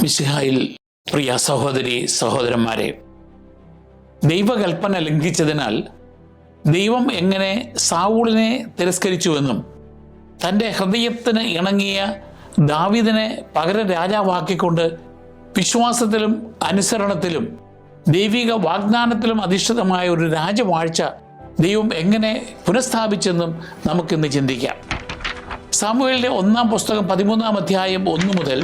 മിശിഹായിൽ പ്രിയ സഹോദരി സഹോദരന്മാരെ, ദൈവകൽപ്പന ലംഘിച്ചതിനാൽ ദൈവം എങ്ങനെ സാവൂളിനെ തിരസ്കരിച്ചുവെന്നും തൻ്റെ ഹൃദയത്തിന് ഇണങ്ങിയ ദാവീദിനെ പകരം രാജാവാക്കിക്കൊണ്ട് വിശ്വാസത്തിലും അനുസരണത്തിലും ദൈവിക വാഗ്ദാനത്തിലും അധിഷ്ഠിതമായ ഒരു രാജവാഴ്ച ദൈവം എങ്ങനെ പുനഃസ്ഥാപിച്ചെന്നും നമുക്കിന്ന് ചിന്തിക്കാം. സാമുവേലിൻ്റെ 1-ാം പുസ്തകം 13-ാം അധ്യായം 1 മുതൽ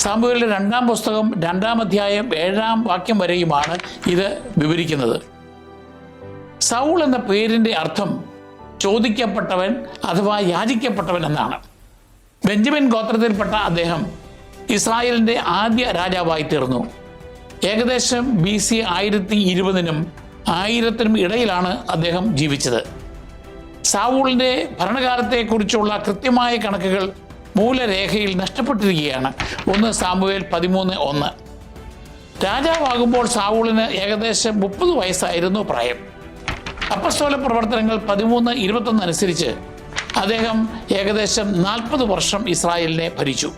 സാമുവേലിൻ്റെ 2-ാം പുസ്തകം 2-ാം അധ്യായം 7-ാം വാക്യം വരെയുമാണ് ഇത് വിവരിക്കുന്നത്. സൗൾ എന്ന പേരിൻ്റെ അർത്ഥം ചോദിക്കപ്പെട്ടവൻ അഥവാ യാചിക്കപ്പെട്ടവൻ എന്നാണ്. ബെഞ്ചമിൻ ഗോത്രത്തിൽപ്പെട്ട അദ്ദേഹം ഇസ്രായേലിൻ്റെ ആദ്യ രാജാവായി തീർന്നു. ഏകദേശം BC 1020-നും 1000-നും ഇടയിലാണ് അദ്ദേഹം ജീവിച്ചത്. സാവൂളിൻ്റെ ഭരണകാലത്തെക്കുറിച്ചുള്ള കൃത്യമായ കണക്കുകൾ മൂലരേഖയിൽ നഷ്ടപ്പെട്ടിരിക്കുകയാണ്. 1 സാമുവേൽ 13:1. രാജാവാകുമ്പോൾ സാവൂളിന് ഏകദേശം 30 വയസ്സായിരുന്നു പ്രായം. അപ്പസ്തോല പ്രവർത്തനങ്ങൾ 13:21 അനുസരിച്ച് അദ്ദേഹം ഏകദേശം 40 വർഷം ഇസ്രായേലിനെ ഭരിച്ചു.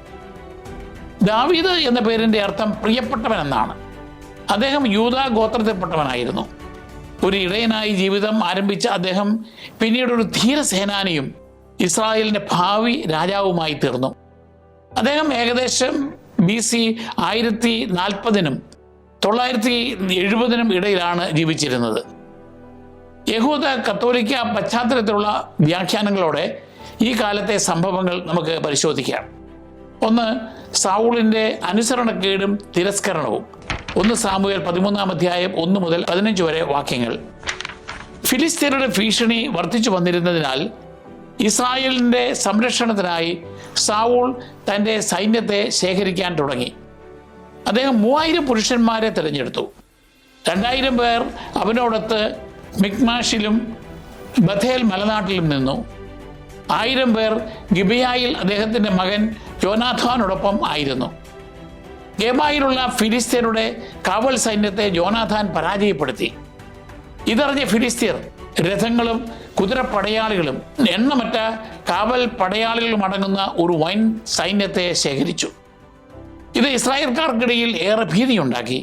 ദാവീദ് എന്ന പേരിൻ്റെ അർത്ഥം പ്രിയപ്പെട്ടവൻ എന്നാണ്. അദ്ദേഹം യൂദാ ഗോത്രത്തിൽപ്പെട്ടവനായിരുന്നു. ഒരു ഇടയനായി ജീവിതം ആരംഭിച്ച അദ്ദേഹം പിന്നീടൊരു ധീരസേനാനിയും ഇസ്രായേലിൻ്റെ ഭാവി രാജാവുമായി തീർന്നു. അദ്ദേഹം ഏകദേശം BC 1040-നും 970-നും ഇടയിലാണ് ജീവിച്ചിരുന്നത്. യഹൂദ കത്തോലിക്ക പശ്ചാത്തലത്തിലുള്ള വ്യാഖ്യാനങ്ങളോടെ ഈ കാലത്തെ സംഭവങ്ങൾ നമുക്ക് പരിശോധിക്കാം. 1. സാവൂളിൻ്റെ അനുസരണക്കേടും തിരസ്കരണവും. 1 സാമുവേൽ 13-ാം അധ്യായം 1 മുതൽ 15 വരെ വാക്യങ്ങൾ. ഫിലിസ്ത്യരുടെ ഭീഷണി വർദ്ധിച്ചു വന്നിരുന്നതിനാൽ ഇസ്രായേലിൻ്റെ സംരക്ഷണത്തിനായി സാവൂൾ തൻ്റെ സൈന്യത്തെ ശേഖരിക്കാൻ തുടങ്ങി. അദ്ദേഹം 3000 പുരുഷന്മാരെ തിരഞ്ഞെടുത്തു. 2000 പേർ അവനോടൊത്ത് മിക്മാഷിലും ബഥേൽ മലനാട്ടിലും നിന്നു. 1000 പേർ ഗിബയായിൽ അദ്ദേഹത്തിൻ്റെ മകൻ യോനാഥാനോടൊപ്പം ആയിരുന്നു. ഗേബായിലുള്ള ഫിലിസ്ത്യരുടെ കാവൽ സൈന്യത്തെ യോനാഥാൻ പരാജയപ്പെടുത്തി. ഇതറിഞ്ഞ ഫിലിസ്ത്യർ രഥങ്ങളും കുതിരപ്പടയാളികളും എണ്ണമറ്റ കാവൽ പടയാളികളും അടങ്ങുന്ന ഒരു വൻ സൈന്യത്തെ ശേഖരിച്ചു. ഇത് ഇസ്രായേൽക്കാർക്കിടയിൽ ഏറെ ഭീതിയുണ്ടാക്കി.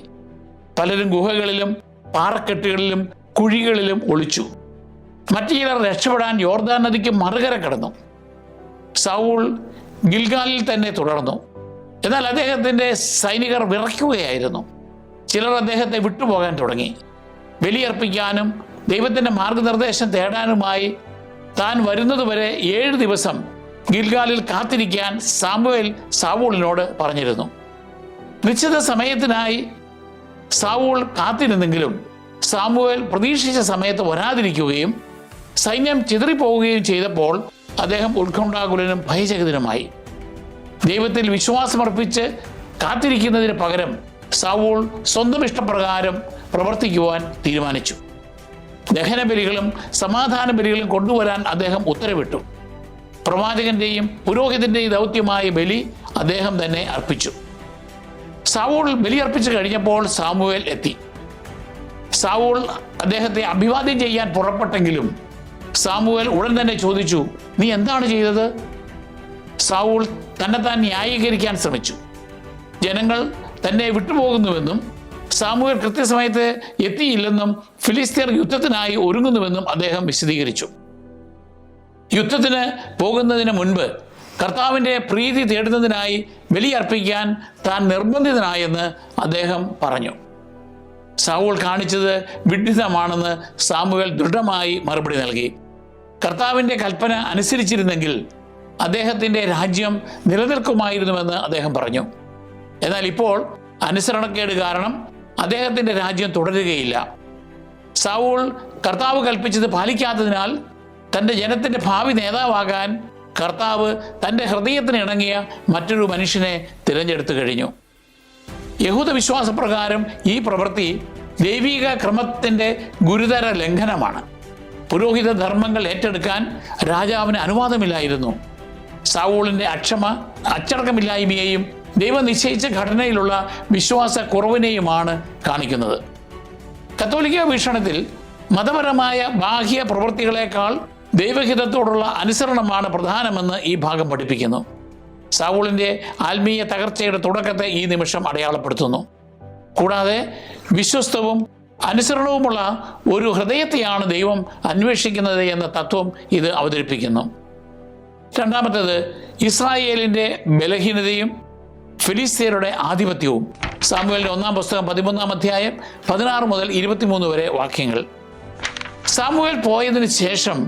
പലരും ഗുഹകളിലും പാറക്കെട്ടുകളിലും കുഴികളിലും ഒളിച്ചു. മറ്റു ചിലർ രക്ഷപ്പെടാൻ യോർദാൻ നദിക്ക് മറുകര കടന്നു. സൗൾ ഗിൽഗാലിൽ തന്നെ തുടർന്നു. എന്നാൽ അദ്ദേഹത്തിൻ്റെ സൈനികർ വിറയ്ക്കുകയായിരുന്നു. ചിലർ അദ്ദേഹത്തെ വിട്ടുപോകാൻ തുടങ്ങി. ബലിയർപ്പിക്കാനും ദൈവത്തിൻ്റെ മാർഗനിർദ്ദേശം തേടാനുമായി താൻ വരുന്നതുവരെ 7 ദിവസം ഗിൽഗാലിൽ കാത്തിരിക്കാൻ സാമുവേൽ സാവൂളിനോട് പറഞ്ഞിരുന്നു. നിശ്ചിത സമയത്തിനായി സാവൂൾ കാത്തിരുന്നെങ്കിലും സാമുവേൽ പ്രതീക്ഷിച്ച സമയത്ത് വരാതിരിക്കുകയും സൈന്യം ചിതറിപ്പോവുകയും ചെയ്തപ്പോൾ അദ്ദേഹം ഉത്കണ്ഠാകുലനും ഭയചകിതനുമായി. ദൈവത്തിൽ വിശ്വാസമർപ്പിച്ച് കാത്തിരിക്കുന്നതിന് പകരം സാവൂൾ സ്വന്തം ഇഷ്ടപ്രകാരം പ്രവർത്തിക്കുവാൻ തീരുമാനിച്ചു. ദഹനബലികളും സമാധാന ബലികളും കൊണ്ടുവരാൻ അദ്ദേഹം ഉത്തരവിട്ടു. പ്രവാചകന്റെയും പുരോഹിതന്റെയും ദൗത്യമായ ബലി അദ്ദേഹം തന്നെ അർപ്പിച്ചു. സാവൂൾ ബലിയർപ്പിച്ചു കഴിഞ്ഞപ്പോൾ സാമുവേൽ എത്തി. സാവൂൾ അദ്ദേഹത്തെ അഭിവാദ്യം ചെയ്യാൻ പുറപ്പെട്ടെങ്കിലും സാമുവേൽ ഉടൻ തന്നെ ചോദിച്ചു, നീ എന്താണ് ചെയ്തത്? സാവൂൾ തന്നെത്താൻ ന്യായീകരിക്കാൻ ശ്രമിച്ചു. ജനങ്ങൾ തന്നെ വിട്ടുപോകുന്നുവെന്നും സാമുവേൽ കൃത്യസമയത്ത് എത്തിയില്ലെന്നും ഫിലിസ്ത്യർ യുദ്ധത്തിനായി ഒരുങ്ങുന്നുവെന്നും അദ്ദേഹം വിശദീകരിച്ചു. യുദ്ധത്തിന് പോകുന്നതിന് മുൻപ് കർത്താവിൻ്റെ പ്രീതി തേടുന്നതിനായി ബലിയർപ്പിക്കാൻ താൻ നിർബന്ധിതനായെന്ന് അദ്ദേഹം പറഞ്ഞു. സാവൂൾ കാണിച്ചത് വിഡ്ഢിതമാണെന്ന് സാമുവേൽ ദൃഢമായി മറുപടി നൽകി. കർത്താവിൻ്റെ കൽപ്പന അനുസരിച്ചിരുന്നെങ്കിൽ അദ്ദേഹത്തിൻ്റെ രാജ്യം നിലനിൽക്കുമായിരുന്നുവെന്ന് അദ്ദേഹം പറഞ്ഞു. എന്നാൽ ഇപ്പോൾ അനുസരണക്കേട് കാരണം അദ്ദേഹത്തിൻ്റെ രാജ്യം തുടരുകയില്ല. സാവൂൾ കർത്താവ് കൽപ്പിച്ചത് പാലിക്കാത്തതിനാൽ തൻ്റെ ജനത്തിൻ്റെ ഭാവി നേതാവാകാൻ കർത്താവ് തൻ്റെ ഹൃദയത്തിന് ഇണങ്ങിയ മറ്റൊരു മനുഷ്യനെ തിരഞ്ഞെടുത്തു കഴിഞ്ഞു. യഹൂദ വിശ്വാസപ്രകാരം ഈ പ്രവൃത്തി ദൈവിക ക്രമത്തിൻ്റെ ഗുരുതര ലംഘനമാണ്. പുരോഹിത ധർമ്മങ്ങൾ ഏറ്റെടുക്കാൻ രാജാവിന് അനുവാദമില്ലായിരുന്നു. സാവൂളിൻ്റെ അച്ചടക്കമില്ലായ്മയെയും ദൈവം നിശ്ചയിച്ച ഘടനയിലുള്ള വിശ്വാസക്കുറവിനെയുമാണ് കാണിക്കുന്നത്. കത്തോലിക്ക വീക്ഷണത്തിൽ മതപരമായ ബാഹ്യ പ്രവൃത്തികളെക്കാൾ ദൈവഹിതത്തോടുള്ള അനുസരണമാണ് പ്രധാനമെന്ന് ഈ ഭാഗം പഠിപ്പിക്കുന്നു. സാവൂളിൻ്റെ ആത്മീയ തകർച്ചയുടെ തുടക്കത്തെ ഈ നിമിഷം അടയാളപ്പെടുത്തുന്നു. കൂടാതെ വിശ്വസ്തവും അനുസരണവുമുള്ള ഒരു ഹൃദയത്തെയാണ് ദൈവം അന്വേഷിക്കുന്നത് എന്ന തത്വം ഇത് അവതരിപ്പിക്കുന്നു. രണ്ടാമത്തേത്, ഇസ്രായേലിൻ്റെ ബലഹീനതയും ഫിലിസ്ത്യരുടെ ആധിപത്യവും. സാമുവേലിൻ്റെ 1-ാം പുസ്തകം 13-ാം അധ്യായം 16 മുതൽ 23 വരെ വാക്യങ്ങൾ. സാമുവേൽ പോയതിന് ശേഷം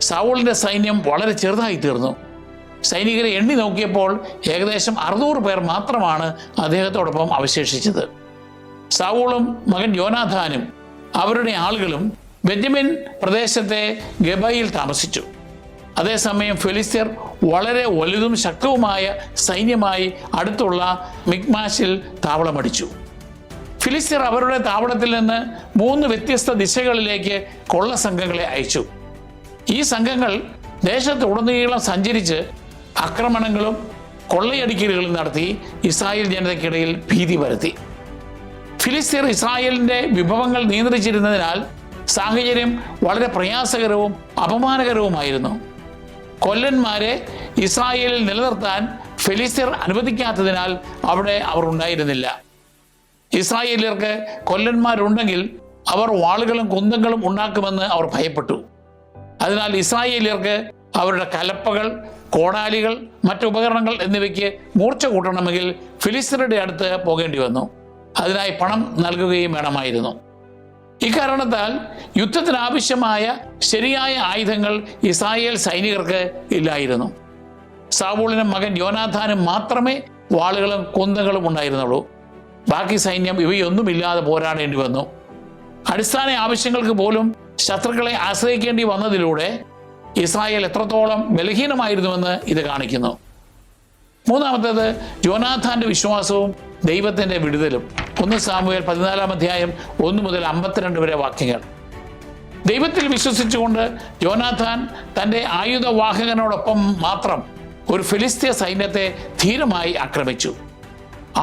സൗളിൻ്റെ സൈന്യം വളരെ ചെറുതായി തീർന്നു. സൈനികരെ എണ്ണി നോക്കിയപ്പോൾ ഏകദേശം 600 പേർ മാത്രമാണ് അദ്ദേഹത്തോടൊപ്പം അവശേഷിച്ചത്. സൗളും മകൻ യോനാഥാനും അവരുടെ ആളുകളും ബെന്യമിൻ പ്രദേശത്തെ ഗബയിൽ താമസിച്ചു. അതേസമയം ഫിലിസ്ത്യർ വളരെ വലുതും ശക്തവുമായ സൈന്യമായി അടുത്തുള്ള മിക്മാശിൽ താവളമടിച്ചു. ഫിലിസ്ത്യർ അവരുടെ താവളത്തിൽ നിന്ന് 3 വ്യത്യസ്ത ദിശകളിലേക്ക് കൊള്ള സംഘങ്ങളെ അയച്ചു. ഈ സംഘങ്ങൾ ദേശത്തുടനീളം സഞ്ചരിച്ച് ആക്രമണങ്ങളും കൊള്ളയടിക്കലുകളും നടത്തി ഇസ്രായേൽ ജനതയ്ക്കിടയിൽ ഭീതി പരത്തി. ഫിലിസ്ത്യർ ഇസ്രായേലിൻ്റെ വിഭവങ്ങൾ നിയന്ത്രിച്ചിരുന്നതിനാൽ സാഹചര്യം വളരെ പ്രയാസകരവും അപമാനകരവുമായിരുന്നു. കൊല്ലന്മാരെ ഇസ്രായേലിൽ നിലനിർത്താൻ ഫിലിസ്ത്യർ അനുവദിക്കാത്തതിനാൽ അവിടെ അവർ ഉണ്ടായിരുന്നില്ല. ഇസ്രായേലിയർക്ക് കൊല്ലന്മാരുണ്ടെങ്കിൽ അവർ വാളുകളും കുന്തങ്ങളും ഉണ്ടാക്കുമെന്ന് അവർ ഭയപ്പെട്ടു. അതിനാൽ ഇസ്രായേലിയർക്ക് അവരുടെ കലപ്പകൾ, കോടാലികൾ, മറ്റുപകരണങ്ങൾ എന്നിവയ്ക്ക് മൂർച്ച കൂട്ടണമെങ്കിൽ ഫിലിസ്ത്യരുടെ അടുത്ത് പോകേണ്ടി വന്നു. അതിനായി പണം നൽകുകയും വേണമായിരുന്നു. ഇക്കാരണത്താൽ യുദ്ധത്തിനാവശ്യമായ ശരിയായ ആയുധങ്ങൾ ഇസ്രായേൽ സൈനികർക്ക് ഇല്ലായിരുന്നു. സാവൂളിനും മകൻ യോനാഥാനും മാത്രമേ വാളുകളും കുന്തങ്ങളും ഉണ്ടായിരുന്നുള്ളൂ. ബാക്കി സൈന്യം ഇവയൊന്നുമില്ലാതെ പോരാടേണ്ടി വന്നു. അടിസ്ഥാന ആവശ്യങ്ങൾക്ക് പോലും ശത്രുക്കളെ ആശ്രയിക്കേണ്ടി വന്നതിലൂടെ ഇസ്രായേൽ എത്രത്തോളം ബലഹീനമായിരുന്നുവെന്ന് ഇത് കാണിക്കുന്നു. മൂന്നാമത്തേത്, യോനാഥാന്റെ വിശ്വാസവും ദൈവത്തിൻ്റെ വിടുതലും. 1 സാമുവേൽ 14-ാം അധ്യായം 1 മുതൽ 52 വരെ വാക്യങ്ങൾ. ദൈവത്തിൽ വിശ്വസിച്ചുകൊണ്ട് യോനാഥാൻ തൻ്റെ ആയുധവാഹകനോടൊപ്പം മാത്രം ഒരു ഫിലിസ്ത്യ സൈന്യത്തെ ധീരമായി ആക്രമിച്ചു.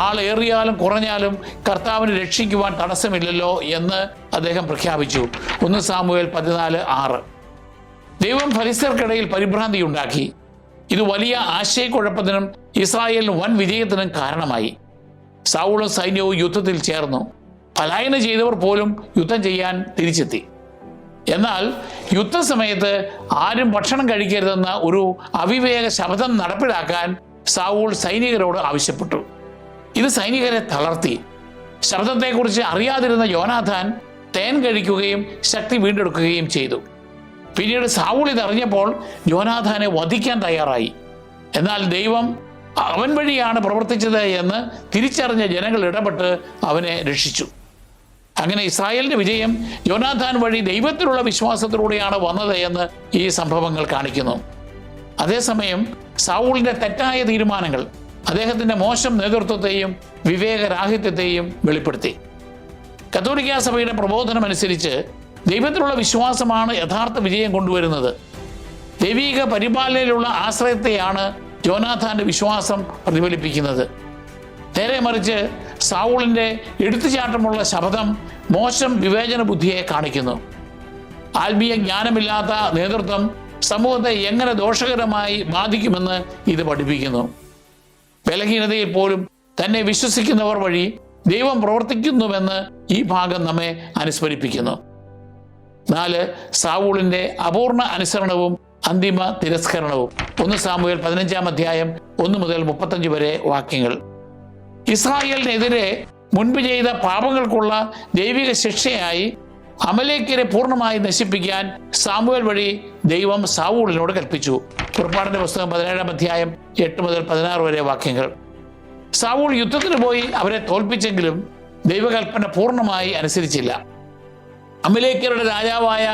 ആളേറിയാലും കുറഞ്ഞാലും കർത്താവിനെ രക്ഷിക്കുവാൻ തടസ്സമില്ലല്ലോ എന്ന് അദ്ദേഹം പ്രഖ്യാപിച്ചു. 1 സാമുവേൽ 14:6. ദൈവം ഫലിസ്ത്യർക്കിടയിൽ പരിഭ്രാന്തി ഉണ്ടാക്കി. ഇത് വലിയ ആശയക്കുഴപ്പത്തിനും ഇസ്രായേലിന് വൻ വിജയത്തിനും കാരണമായി. സൗളും സൈന്യവും യുദ്ധത്തിൽ ചേർന്നു. പലായനം ചെയ്തവർ പോലും യുദ്ധം ചെയ്യാൻ തിരിച്ചെത്തി. എന്നാൽ യുദ്ധസമയത്ത് ആരും ഭക്ഷണം കഴിക്കരുതെന്ന ഒരു അവിവേക ശപഥം നടപ്പിലാക്കാൻ സൗൾ സൈനികരോട് ആവശ്യപ്പെട്ടു. ഇത് സൈനികരെ തളർത്തി. ശബ്ദത്തെക്കുറിച്ച് അറിയാതിരുന്ന യോനാഥാൻ തേൻ കഴിക്കുകയും ശക്തി വീണ്ടെടുക്കുകയും ചെയ്തു. പിന്നീട് സൗൾ ഇതറിഞ്ഞപ്പോൾ യോനാഥാനെ വധിക്കാൻ തയ്യാറായി. എന്നാൽ ദൈവം അവൻ വഴിയാണ് പ്രവർത്തിച്ചത് എന്ന് തിരിച്ചറിഞ്ഞ ജനങ്ങൾ ഇടപെട്ട് അവനെ രക്ഷിച്ചു. അങ്ങനെ ഇസ്രായേലിൻ്റെ വിജയം യോനാഥാൻ വഴി ദൈവത്തിലുള്ള വിശ്വാസത്തിലൂടെയാണ് വന്നത് എന്ന് ഈ സംഭവങ്ങൾ കാണിക്കുന്നു. അതേസമയം സൗളിൻ്റെ തെറ്റായ തീരുമാനങ്ങൾ അദ്ദേഹത്തിൻ്റെ മോശം നേതൃത്വത്തെയും വിവേകരാഹിത്യത്തെയും വെളിപ്പെടുത്തി. കത്തോലിക്കാ സഭയുടെ പ്രബോധനം അനുസരിച്ച് ദൈവത്തിലുള്ള വിശ്വാസമാണ് യഥാർത്ഥ വിജയം കൊണ്ടുവരുന്നത്. ദൈവിക പരിപാലനയിലുള്ള ആശ്രയത്തെയാണ് യോനാഥാന്റെ വിശ്വാസം പ്രതിഫലിപ്പിക്കുന്നത്. നേരെ മറിച്ച് സൗളിൻ്റെ എടുത്തുചാട്ടമുള്ള ശബ്ദം മോശം വിവേചന ബുദ്ധിയെ കാണിക്കുന്നു. ആത്മീയ ജ്ഞാനമില്ലാത്ത നേതൃത്വം സമൂഹത്തെ എങ്ങനെ ദോഷകരമായി ബാധിക്കുമെന്ന് ഇത് പഠിപ്പിക്കുന്നു. ബലഹീനതയിൽ പോലും തന്നെ വിശ്വസിക്കുന്നവർ വഴി ദൈവം പ്രവർത്തിക്കുന്നുവെന്ന് ഈ ഭാഗം നമ്മെ അനുസ്മരിപ്പിക്കുന്നു. 4. സൗളിൻ്റെ അപൂർണ അനുസരണവും അന്തിമ തിരസ്കരണവും. 1 സാമുവേൽ 15-ാം അധ്യായം 1 മുതൽ 35 വരെ വാക്യങ്ങൾ. ഇസ്രായേലിനെതിരെ മുൻപ് ചെയ്ത പാപങ്ങൾക്കുള്ള ദൈവിക ശിക്ഷയായി അമലേക്യരെ പൂർണ്ണമായി നശിപ്പിക്കാൻ സാമുവേൽ വഴി ദൈവം സൗളിനോട് കൽപ്പിച്ചു. പുറപ്പാടിന്റെ പുസ്തകം 17-ാം അധ്യായം 8 മുതൽ 16 വരെ വാക്യങ്ങൾ. സൗൾ യുദ്ധത്തിന് പോയി അവരെ തോൽപ്പിച്ചെങ്കിലും ദൈവകൽപ്പന പൂർണ്ണമായി അനുസരിച്ചില്ല. അമലേക്യരുടെ രാജാവായ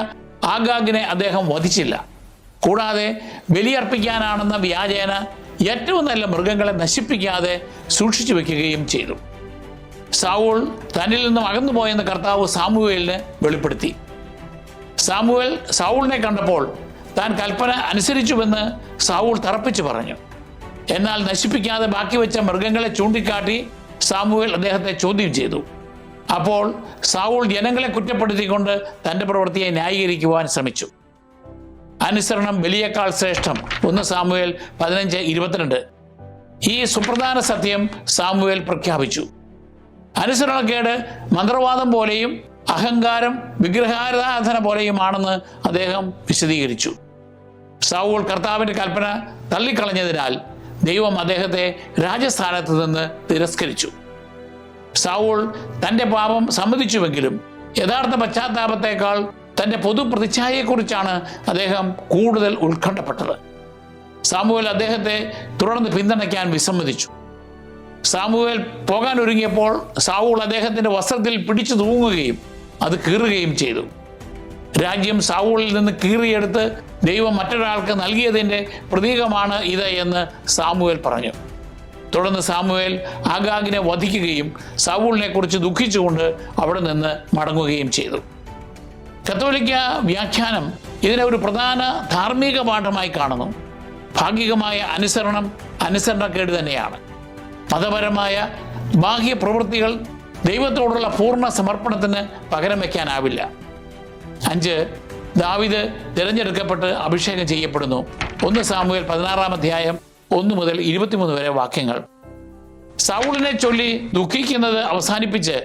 ആഗാഗിനെ അദ്ദേഹം വധിച്ചില്ല. കൂടാതെ ബലിയർപ്പിക്കാനാണെന്ന വ്യാജേന ഏറ്റവും നല്ല മൃഗങ്ങളെ നശിപ്പിക്കാതെ സൂക്ഷിച്ചു വെക്കുകയും ചെയ്തു. സൗൾ തന്നിൽ നിന്നും അകന്നുപോയെന്ന് കർത്താവ് സാമുവേലിന് വെളിപ്പെടുത്തി. സാമുവേൽ സൗളിനെ കണ്ടപ്പോൾ താൻ കൽപ്പന അനുസരിച്ചുവെന്ന് സൗൾ തറപ്പിച്ചു പറഞ്ഞു. എന്നാൽ നശിപ്പിക്കാതെ ബാക്കി വെച്ച മൃഗങ്ങളെ ചൂണ്ടിക്കാട്ടി സാമുവേൽ അദ്ദേഹത്തെ ചോദ്യം ചെയ്തു. അപ്പോൾ സൗൾ ജനങ്ങളെ കുറ്റപ്പെടുത്തിക്കൊണ്ട് തൻ്റെ പ്രവൃത്തിയെ ന്യായീകരിക്കുവാൻ ശ്രമിച്ചു. അനുസരണം ബലിയേക്കാൾ ശ്രേഷ്ഠം. 1 സാമുവേൽ 15:22. ഈ സുപ്രധാന സത്യം സാമുവേൽ പ്രഖ്യാപിച്ചു. അനുസരണക്കേട് മന്ത്രവാദം പോലെയും അഹങ്കാരം വിഗ്രഹാരാധന പോലെയുമാണെന്ന് അദ്ദേഹം വിശദീകരിച്ചു. സൗൾ കർത്താവിൻ്റെ കൽപ്പന തള്ളിക്കളഞ്ഞതിനാൽ ദൈവം അദ്ദേഹത്തെ രാജസ്ഥാനത്ത് നിന്ന് തിരസ്കരിച്ചു. സൗൾ തൻ്റെ പാപം സമ്മതിച്ചുവെങ്കിലും യഥാർത്ഥ പശ്ചാത്താപത്തേക്കാൾ തൻ്റെ പൊതുപ്രതിച്ഛായയെക്കുറിച്ചാണ് അദ്ദേഹം കൂടുതൽ ഉത്കണ്ഠപ്പെട്ടത്. സാമുവേൽ അദ്ദേഹത്തെ തുടർന്ന് പിന്തുണയ്ക്കാൻ വിസമ്മതിച്ചു. സാമുവേൽ പോകാൻ ഒരുങ്ങിയപ്പോൾ സൗൾ അദ്ദേഹത്തിൻ്റെ വസ്ത്രത്തിൽ പിടിച്ചു തൂങ്ങുകയും അത് കീറുകയും ചെയ്തു. രാജ്യം സൗളിൽ നിന്ന് കീറിയെടുത്ത് ദൈവം മറ്റൊരാൾക്ക് നൽകിയതിൻ്റെ പ്രതീകമാണ് ഇത് എന്ന് സാമുവേൽ പറഞ്ഞു. തുടർന്ന് സാമുവേൽ ആഗാഗിനെ വധിക്കുകയും സൗളിനെ കുറിച്ച് ദുഃഖിച്ചുകൊണ്ട് അവിടെ നിന്ന് മടങ്ങുകയും ചെയ്തു. കത്തോലിക്ക വ്യാഖ്യാനം ഇതിനെ ഒരു പ്രധാന ധാർമ്മിക പാഠമായി കാണുന്നു. ഭാഗികമായ അനുസരണക്കേട് തന്നെയാണ്. മതപരമായ ബാഹ്യ പ്രവൃത്തികൾ ദൈവത്തോടുള്ള പൂർണ്ണ സമർപ്പണത്തിന് പകരം വയ്ക്കാനാവില്ല. 5. ദാവീദ് തിരഞ്ഞെടുക്കപ്പെട്ട് അഭിഷേകം ചെയ്യപ്പെടുന്നു. 1 സാമുവേൽ 16 അധ്യായം 1 മുതൽ 23 വരെ വാക്യങ്ങൾ. സൗളിനെ ചൊല്ലി ദുഃഖിക്കുന്നത് അവസാനിപ്പിച്ച്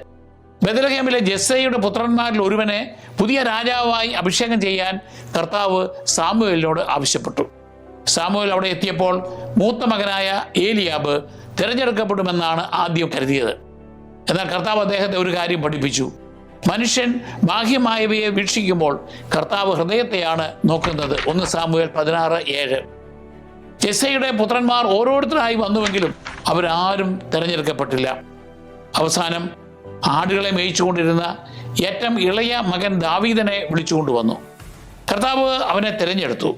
ബെത്ലഹേമിലെ ജെസ്സയുടെ പുത്രന്മാരിൽ ഒരുവനെ പുതിയ രാജാവായി അഭിഷേകം ചെയ്യാൻ കർത്താവ് സാമുവേലിനോട് ആവശ്യപ്പെട്ടു. സാമുവേൽ അവിടെ എത്തിയപ്പോൾ മൂത്ത മകനായ ഏലിയാബ് തിരഞ്ഞെടുക്കപ്പെടുമെന്നാണ് ആദ്യം കരുതിയത്. എന്നാൽ കർത്താവ് അദ്ദേഹത്തെ ഒരു കാര്യം പഠിപ്പിച്ചു. മനുഷ്യൻ ബാഹ്യമായവയെ വീക്ഷിക്കുമ്പോൾ കർത്താവ് ഹൃദയത്തെയാണ് നോക്കുന്നത്. 1 സാമുവേൽ 16:7. ജെസ്സയുടെ പുത്രന്മാർ ഓരോരുത്തരായി വന്നുവെങ്കിലും അവരാരും തിരഞ്ഞെടുക്കപ്പെട്ടില്ല. അവസാനം ആടുകളെ മേയിച്ചുകൊണ്ടിരുന്ന ഏറ്റവും ഇളയ മകൻ ദാവീദിനെ വിളിച്ചുകൊണ്ടുവന്നു. കർത്താവ് അവനെ തിരഞ്ഞെടുത്തു.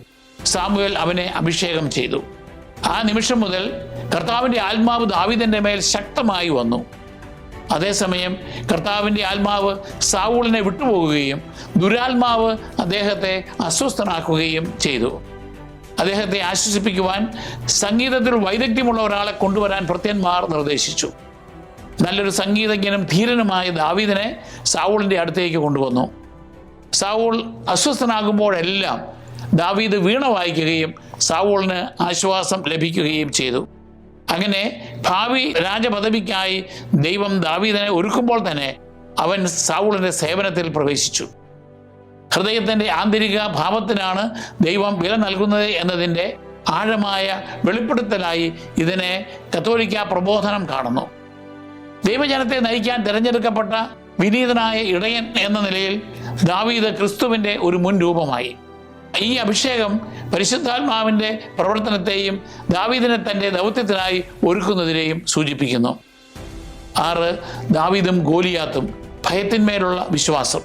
സാമുവേൽ അവനെ അഭിഷേകം ചെയ്തു. ആ നിമിഷം മുതൽ കർത്താവിൻ്റെ ആത്മാവ് ദാവീദിൻ്റെ മേൽ ശക്തമായി വന്നു. അതേസമയം കർത്താവിൻ്റെ ആത്മാവ് സൗളിനെ വിട്ടുപോകുകയും ദുരാത്മാവ് അദ്ദേഹത്തെ അസ്വസ്ഥനാക്കുകയും ചെയ്തു. അദ്ദേഹത്തെ ആശ്വസിപ്പിക്കുവാൻ സംഗീതത്തിൽ വൈദഗ്ധ്യമുള്ള ഒരാളെ കൊണ്ടുവരാൻ ഭൃത്യന്മാർ നിർദ്ദേശിച്ചു. നല്ലൊരു സംഗീതജ്ഞനും ധീരനുമായ ദാവീദിനെ സൗളിൻ്റെ അടുത്തേക്ക് കൊണ്ടുവന്നു. സൗൾ അസ്വസ്ഥനാകുമ്പോഴെല്ലാം ദാവീദ് വീണ വായിക്കുകയും സൗളിന് ആശ്വാസം ലഭിക്കുകയും ചെയ്തു. അങ്ങനെ ഭാവി രാജപദവിക്കായി ദൈവം ദാവീദിനെ ഒരുക്കുമ്പോൾ തന്നെ അവൻ സൗളിൻ്റെ സേവനത്തിൽ പ്രവേശിച്ചു. ഹൃദയത്തിൻ്റെ ആന്തരിക ഭാവത്തിനാണ് ദൈവം വില നൽകുന്നത് എന്നതിൻ്റെ ആഴമായ വെളിപ്പെടുത്തലായി ഇതിനെ കത്തോലിക്ക പ്രബോധനം കാണുന്നു. ദൈവജനത്തെ നയിക്കാൻ തിരഞ്ഞെടുക്കപ്പെട്ട വിനീതനായ ഇടയൻ എന്ന നിലയിൽ ദാവീദ് ക്രിസ്തുവിൻ്റെ ഒരു മുൻ രൂപമായി. ഈ അഭിഷേകം പരിശുദ്ധാത്മാവിൻ്റെ പ്രവർത്തനത്തെയും ദാവീദിനെ തൻ്റെ ദൗത്യത്തിനായി ഒരുക്കുന്നതിനെയും സൂചിപ്പിക്കുന്നു. 6. ദാവീദും ഗോലിയാത്തും ഭയത്തിന്മേലുള്ള വിശ്വാസം.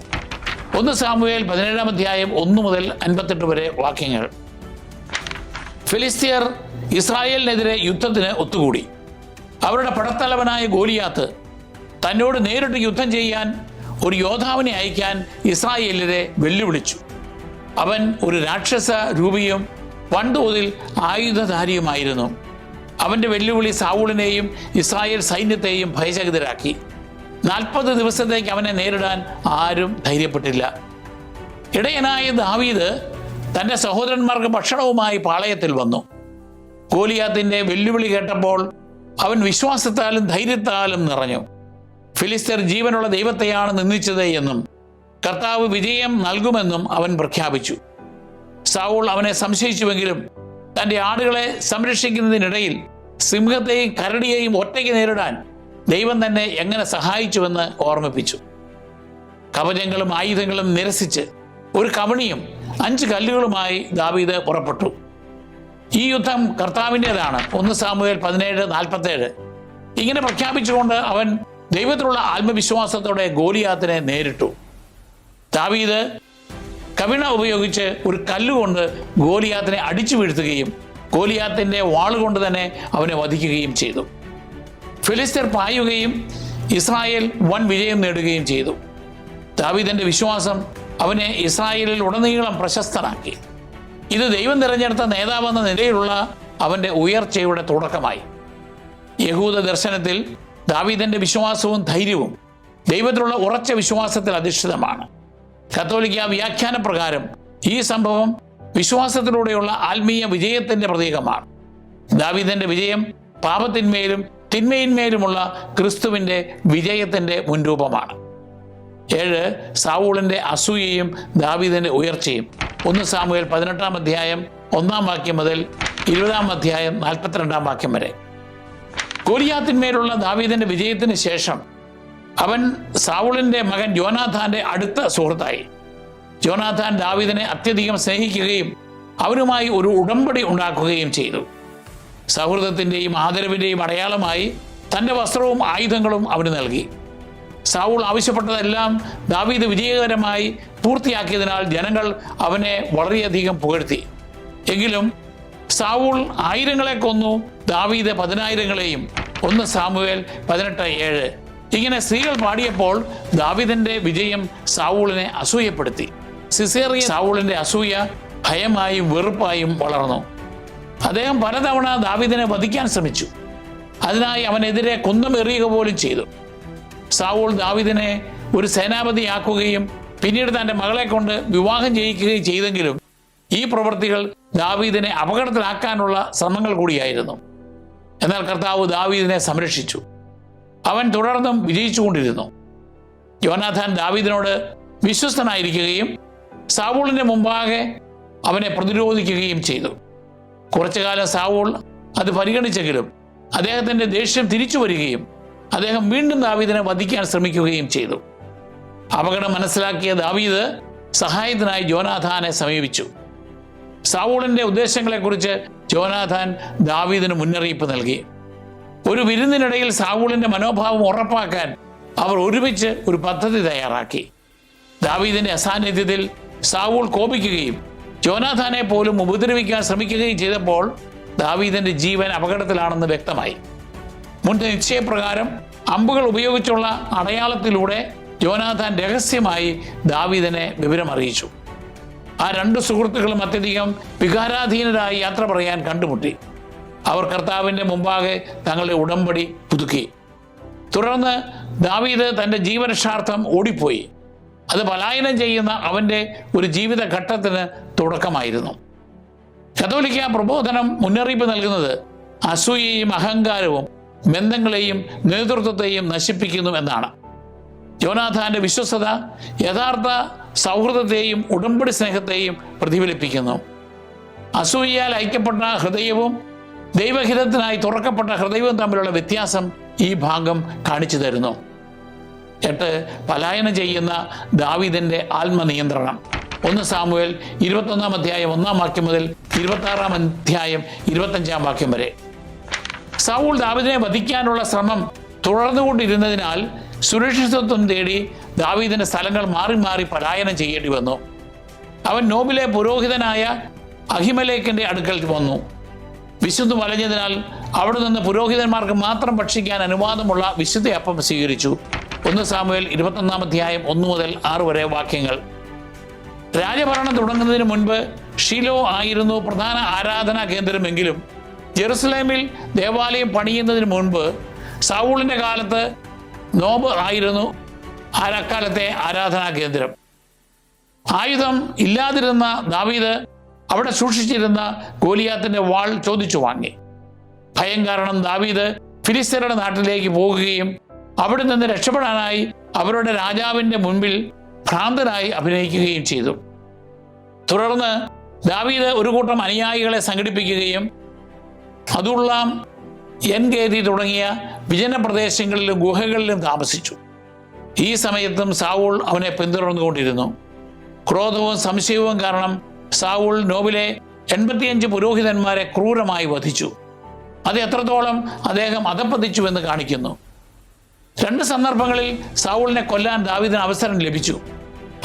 1 സാമുവേൽ 17 അധ്യായം 1 മുതൽ 58 വരെ വാക്യങ്ങൾ. ഫിലിസ്തീയർ ഇസ്രായേലിനെതിരെ യുദ്ധത്തിന് ഒത്തുകൂടി. അവരുടെ പടത്തലവനായ ഗോലിയാത്ത് തന്നോട് നേരിട്ട് യുദ്ധം ചെയ്യാൻ ഒരു യോദ്ധാവിനെ അയക്കാൻ ഇസ്രായേലിനെ വെല്ലുവിളിച്ചു. അവൻ ഒരു രാക്ഷസ രൂപിയും വൻതോതിൽ ആയുധധാരിയുമായിരുന്നു. അവൻ്റെ വെല്ലുവിളി സൗളിനെയും ഇസ്രായേൽ സൈന്യത്തെയും ഭയചകിതരാക്കി. 40 ദിവസത്തേക്ക് അവനെ നേരിടാൻ ആരും ധൈര്യപ്പെട്ടില്ല. ഇടയനായ ദാവീദ് തൻ്റെ സഹോദരന്മാർക്ക് ഭക്ഷണവുമായി പാളയത്തിൽ വന്നു. ഗോലിയാത്തിൻ്റെ വെല്ലുവിളി കേട്ടപ്പോൾ അവൻ വിശ്വാസത്താലും ധൈര്യത്താലും നിറഞ്ഞു. ഫിലിസ്തീർ ജീവനുള്ള ദൈവത്തെയാണ് നിന്ദിച്ചത് എന്നും കർത്താവ് വിജയം നൽകുമെന്നും അവൻ പ്രഖ്യാപിച്ചു. സൗൾ അവനെ സംശയിച്ചുവെങ്കിലും തൻ്റെ ആടുകളെ സംരക്ഷിക്കുന്നതിനിടയിൽ സിംഹത്തെയും കരടിയെയും ഒറ്റയ്ക്ക് നേരിടാൻ ദൈവം തന്നെ എങ്ങനെ സഹായിച്ചുവെന്ന് ഓർമ്മിപ്പിച്ചു. കവചങ്ങളും ആയുധങ്ങളും നിരസിച്ച് ഒരു കവണിയും 5 കല്ലുകളുമായി ദാവീദ് പുറപ്പെട്ടു. ഈ യുദ്ധം കർത്താവിൻ്റെതാണ്. 1 സാമുവേൽ 17:47. ഇങ്ങനെ പ്രഖ്യാപിച്ചുകൊണ്ട് അവൻ ദൈവത്തിലുള്ള ആത്മവിശ്വാസത്തോടെ ഗോലിയാത്തിനെ നേരിട്ടു. ദാവീദ് കവിണ ഉപയോഗിച്ച് ഒരു കല്ലുകൊണ്ട് ഗോലിയാത്തിനെ അടിച്ചു വീഴ്ത്തുകയും ഗോലിയാത്തിൻ്റെ വാളുകൊണ്ട് തന്നെ അവനെ വധിക്കുകയും ചെയ്തു. ഫിലിസ്തീർ പായുകയും ഇസ്രായേൽ വൻ വിജയം നേടുകയും ചെയ്തു. ദാവീദിൻ്റെ വിശ്വാസം അവനെ ഇസ്രായേലിൽ ഉടനീളം പ്രശസ്തനാക്കി. ഇത് ദൈവം തിരഞ്ഞെടുത്ത നേതാവെന്ന നിലയിലുള്ള അവൻ്റെ ഉയർച്ചയുടെ തുടക്കമായി. യഹൂദ ദർശനത്തിൽ ദാവീദിൻ്റെ വിശ്വാസവും ധൈര്യവും ദൈവത്തിലുള്ള ഉറച്ച വിശ്വാസത്തിൽ അധിഷ്ഠിതമാണ്. കത്തോലിക്ക വ്യാഖ്യാന പ്രകാരം ഈ സംഭവം വിശ്വാസത്തിലൂടെയുള്ള ആത്മീയ വിജയത്തിൻ്റെ പ്രതീകമാണ്. ദാവീദിൻ്റെ വിജയം പാപത്തിന്മേലും തിന്മയിന്മേലുമുള്ള ക്രിസ്തുവിൻ്റെ വിജയത്തിൻ്റെ മുൻരൂപമാണ്. 7 സാവൂളിൻ്റെ അസൂയയും ദാവീദിൻ്റെ ഉയർച്ചയും. 1 സാമുവേൽ 18-ാം അധ്യായം 1-ാം വാക്യം മുതൽ 20-ാം അധ്യായം 42-ാം വാക്യം വരെ. ഗോലിയാത്തിന്മേലുള്ള ദാവീദിൻ്റെ വിജയത്തിന് ശേഷം അവൻ സാവൂളിൻ്റെ മകൻ യോനാഥാൻ്റെ അടുത്ത സുഹൃത്തായി. യോനാഥാൻ ദാവീദിനെ അത്യധികം സ്നേഹിക്കുകയും അവനുമായി ഒരു ഉടമ്പടി ഉണ്ടാക്കുകയും ചെയ്തു. സൗഹൃദത്തിൻ്റെയും ആദരവിൻ്റെയും അടയാളമായി തൻ്റെ വസ്ത്രവും ആയുധങ്ങളും അവന് നൽകി. സാവൂൾ ആവശ്യപ്പെട്ടതെല്ലാം ദാവീദ് വിജയകരമായി പൂർത്തിയാക്കിയതിനാൽ ജനങ്ങൾ അവനെ വളരെയധികം പുകഴ്ത്തി. എങ്കിലും സാവൂൾ 1000 കൊന്നു, ദാവീദ് 10,000-ങ്ങളെയും. 1 സാമുവേൽ 18:7. ഇങ്ങനെ സ്ത്രീകൾ പാടിയപ്പോൾ ദാവീദിന്റെ വിജയം സാവൂളിനെ അസൂയപ്പെടുത്തി. സിസേറിയ സാവൂളിന്റെ അസൂയ ഭയമായും വെറുപ്പായും വളർന്നു. അദ്ദേഹം പലതവണ ദാവീദിനെ വധിക്കാൻ ശ്രമിച്ചു. അതിനായി അവനെതിരെ കുന്തമെറിയുക പോലും ചെയ്തു. സാവൂൾ ദാവീദിനെ ഒരു സേനാപതിയാക്കുകയും പിന്നീട് തൻ്റെ മകളെ കൊണ്ട് വിവാഹം ചെയ്യിക്കുകയും ചെയ്തെങ്കിലും ഈ പ്രവൃത്തികൾ ദാവീദിനെ അപകടത്തിലാക്കാനുള്ള ശ്രമങ്ങൾ കൂടിയായിരുന്നു. എന്നാൽ കർത്താവ് ദാവീദിനെ സംരക്ഷിച്ചു. അവൻ തുടർന്നും വിജയിച്ചുകൊണ്ടിരുന്നു. യോനാഥാൻ ദാവീദിനോട് വിശ്വസ്തനായിരിക്കുകയും സാവൂളിന്റെ മുമ്പാകെ അവനെ പ്രതിരോധിക്കുകയും ചെയ്തു. കുറച്ചുകാലം സാവൂൾ അത് പരിഗണിച്ചെങ്കിലും അദ്ദേഹത്തിൻ്റെ ദേഷ്യം തിരിച്ചു വരികയും അദ്ദേഹം വീണ്ടും ദാവീദിനെ വധിക്കാൻ ശ്രമിക്കുകയും ചെയ്തു. അപകടം മനസ്സിലാക്കിയ ദാവീദ് സഹായത്തിനായി യോനാഥാനെ സമീപിച്ചു. സാവൂളിന്റെ ഉദ്ദേശങ്ങളെക്കുറിച്ച് യോനാഥാൻ ദാവീദിന് മുന്നറിയിപ്പ് നൽകി. ഒരു വിരുന്നിനിടയിൽ സാവൂളിന്റെ മനോഭാവം ഉറപ്പാക്കാൻ അവർ ഒരുമിച്ച് ഒരു പദ്ധതി തയ്യാറാക്കി. ദാവീദിന്റെ അസാന്നിധ്യത്തിൽ സാവൂൾ കോപിക്കുകയും യോനാഥാനെ പോലും ഉപദ്രവിക്കാൻ ശ്രമിക്കുകയും ചെയ്തപ്പോൾ ദാവീദിന്റെ ജീവൻ അപകടത്തിലാണെന്ന് വ്യക്തമായി. മുൻ നിശ്ചയപ്രകാരം അമ്പുകൾ ഉപയോഗിച്ചുള്ള അടയാളത്തിലൂടെ യോനാഥാൻ രഹസ്യമായി ദാവീദിനെ വിവരമറിയിച്ചു. ആ 2 സുഹൃത്തുക്കളും അത്യധികം വികാരാധീനരായി യാത്ര പറയാൻ കണ്ടുമുട്ടി. അവർ കർത്താവിൻ്റെ മുമ്പാകെ തങ്ങളുടെ ഉടമ്പടി പുതുക്കി. തുടർന്ന് ദാവീദ് തൻ്റെ ജീവരക്ഷാർത്ഥം ഓടിപ്പോയി. അത് പലായനം ചെയ്യുന്ന അവൻ്റെ ഒരു ജീവിതഘട്ടത്തിന് തുടക്കമായിരുന്നു. കത്തോലിക്ക പ്രബോധനം മുന്നറിയിപ്പ് നൽകുന്നത് അസൂയയും അഹങ്കാരവും ബന്ധങ്ങളെയും നേതൃത്വത്തെയും നശിപ്പിക്കുന്നു എന്നാണ്. യോനാഥാന്റെ വിശ്വസ്തത യഥാർത്ഥ സൗഹൃദത്തെയും ഉടമ്പടി സ്നേഹത്തെയും പ്രതിഫലിപ്പിക്കുന്നു. അസൂയയാൽ ഐക്യപ്പെട്ട ഹൃദയവും ദൈവഹിതത്തിനായി തുറക്കപ്പെട്ട ഹൃദയവും തമ്മിലുള്ള വ്യത്യാസം ഈ ഭാഗം കാണിച്ചു തരുന്നു. 8 പലായനം ചെയ്യുന്ന ദാവീദിന്റെ ആത്മനിയന്ത്രണം. 1 സാമുവേൽ 21-ാം അധ്യായം 1-ാം വാക്യം മുതൽ 26-ാം അധ്യായം 25-ാം വാക്യം വരെ. സൗൾ ദാവീദിനെ വധിക്കാനുള്ള ശ്രമം തുടർന്നുകൊണ്ടിരുന്നതിനാൽ സുരക്ഷിതത്വം തേടി ദാവീദിന്റെ സ്ഥലങ്ങൾ മാറി മാറി പലായനം ചെയ്യേണ്ടി വന്നു. അവൻ നോബിലെ പുരോഹിതനായ അഹിമലേക്കിന്റെ അടുക്കൽ വന്നു. വിശുദ്ധ വലഞ്ഞതിനാൽ അവിടെ നിന്ന് പുരോഹിതന്മാർക്ക് മാത്രം ഭക്ഷിക്കാൻ അനുവാദമുള്ള വിശുദ്ധ അപ്പം സ്വീകരിച്ചു. 1 സാമുവേൽ 21-ാം അധ്യായം 1 മുതൽ 6 വരെ വാക്യങ്ങൾ. രാജഭരണം തുടങ്ങുന്നതിന് മുൻപ് ഷീലോ ആയിരുന്നു പ്രധാന ആരാധനാ കേന്ദ്രമെങ്കിലും ജെറുസലേമിൽ ദേവാലയം പണിയുന്നതിന് മുൻപ് സൗളിന്റെ കാലത്ത് നോബ് ആയിരുന്നു അക്കാലത്തെ ആരാധനാ കേന്ദ്രം. ആയുധം ഇല്ലാതിരുന്ന ദാവീദ് അവിടെ സൂക്ഷിച്ചിരുന്ന ഗോലിയാത്തിന്റെ വാൾ ചോദിച്ചു വാങ്ങി. ഭയം കാരണം ദാവീദ് ഫിലിസ്ത്യരുടെ നാട്ടിലേക്ക് പോകുകയും അവിടെ നിന്ന് രക്ഷപ്പെടാനായി അവരുടെ രാജാവിന്റെ മുൻപിൽ ഭ്രാന്തനായി അഭിനയിക്കുകയും ചെയ്തു. തുടർന്ന് ദാവീദ് ഒരു കൂട്ടം അനുയായികളെ സംഘടിപ്പിക്കുകയും അതുല്ലാം എൻഗേദി തുടങ്ങിയ വിജന പ്രദേശങ്ങളിലും ഗുഹകളിലും താമസിച്ചു. ഈ സമയത്തും സാവൂൾ അവനെ പിന്തുടർന്നുകൊണ്ടിരുന്നു. ക്രോധവും സംശയവും കാരണം സാവൂൾ നോബിലെ 85 പുരോഹിതന്മാരെ ക്രൂരമായി വധിച്ചു. അത് എത്രത്തോളം അദ്ദേഹം അധപ്പതിച്ചുവെന്ന് കാണിക്കുന്നു. 2 സന്ദർഭങ്ങളിൽ സാവൂളിനെ കൊല്ലാൻ ദാവീദിന് അവസരം ലഭിച്ചു.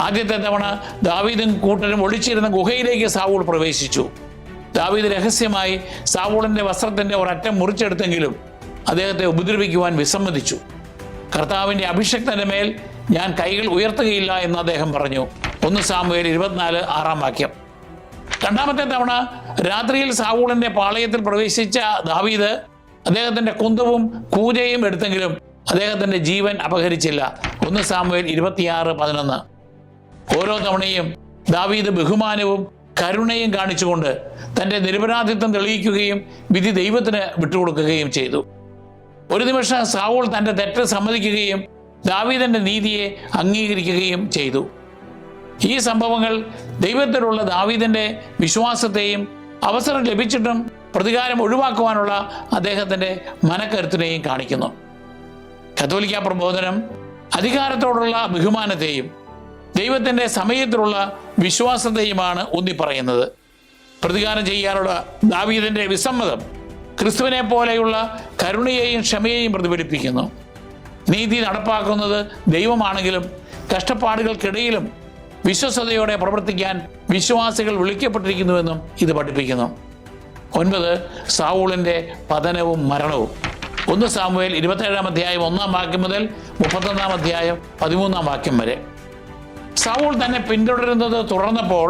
ആദ്യത്തെ തവണ ദാവീദും കൂട്ടരും ഒളിച്ചിരുന്ന ഗുഹയിലേക്ക് സാവൂൾ പ്രവേശിച്ചു. ദാവീദ് രഹസ്യമായി സാവൂളിന്റെ വസ്ത്രത്തിന്റെ ഒരറ്റം മുറിച്ചെടുത്തെങ്കിലും അദ്ദേഹത്തെ ഉപദ്രവിക്കുവാൻ വിസമ്മതിച്ചു. കർത്താവിന്റെ അഭിഷക്തന്റെ മേൽ ഞാൻ കൈകൾ ഉയർത്തുകയില്ല എന്ന് അദ്ദേഹം പറഞ്ഞു. 1 സാമുവേൽ 24-6 വാക്യം. 2ാമത്തെ തവണ രാത്രിയിൽ സാവൂളിന്റെ പാളയത്തിൽ പ്രവേശിച്ച ദാവീദ് അദ്ദേഹത്തിന്റെ കുന്തവും കൂജയും എടുത്തെങ്കിലും അദ്ദേഹത്തിന്റെ ജീവൻ അപഹരിച്ചില്ല. 1 സാമുവേൽ 26-11. ഓരോ തവണയും ദാവീദ് ബഹുമാനവും കരുണയും കാണിച്ചുകൊണ്ട് തൻ്റെ നിരപരാധിത്വം തെളിയിക്കുകയും വിധി ദൈവത്തിന് വിട്ടുകൊടുക്കുകയും ചെയ്തു. ഒരു നിമിഷം സാവൂൾ തൻ്റെ തെറ്റ് സമ്മതിക്കുകയും ദാവീദിന്റെ നീതിയെ അംഗീകരിക്കുകയും ചെയ്തു. ഈ സംഭവങ്ങൾ ദൈവത്തിലുള്ള ദാവീദിന്റെ വിശ്വാസത്തെയും അവസരം ലഭിച്ചിട്ടും പ്രതികാരം ഒഴിവാക്കുവാനുള്ള അദ്ദേഹത്തിൻ്റെ മനക്കരുത്തിനെയും കാണിക്കുന്നു. കത്തോലിക്ക പ്രബോധനം അധികാരത്തോടുള്ള ബഹുമാനത്തെയും ദൈവത്തിൻ്റെ സമയത്തിലുള്ള വിശ്വാസത്തെയുമാണ് ഊന്നിപ്പറയുന്നത്. പ്രതികാരം ചെയ്യാനുള്ള ദാവീദിന്റെ വിസമ്മതം ക്രിസ്തുവിനെ പോലെയുള്ള കരുണയെയും ക്ഷമയെയും പ്രതിഫലിപ്പിക്കുന്നു. നീതി നടപ്പാക്കുന്നത് ദൈവമാണെങ്കിലും കഷ്ടപ്പാടുകൾക്കിടയിലും വിശ്വസ്തയോടെ പ്രവർത്തിക്കാൻ വിശ്വാസികൾ വിളിക്കപ്പെട്ടിരിക്കുന്നുവെന്നും ഇത് പഠിപ്പിക്കുന്നു. 9. സാവൂളിൻ്റെ പതനവും മരണവും. 1 സാമുവേൽ 27 അധ്യായം 1 വാക്യം മുതൽ 31 അധ്യായം 13 വാക്യം വരെ. സാവൂൾ തന്നെ പിന്തുടരുന്നത് തുടർന്നപ്പോൾ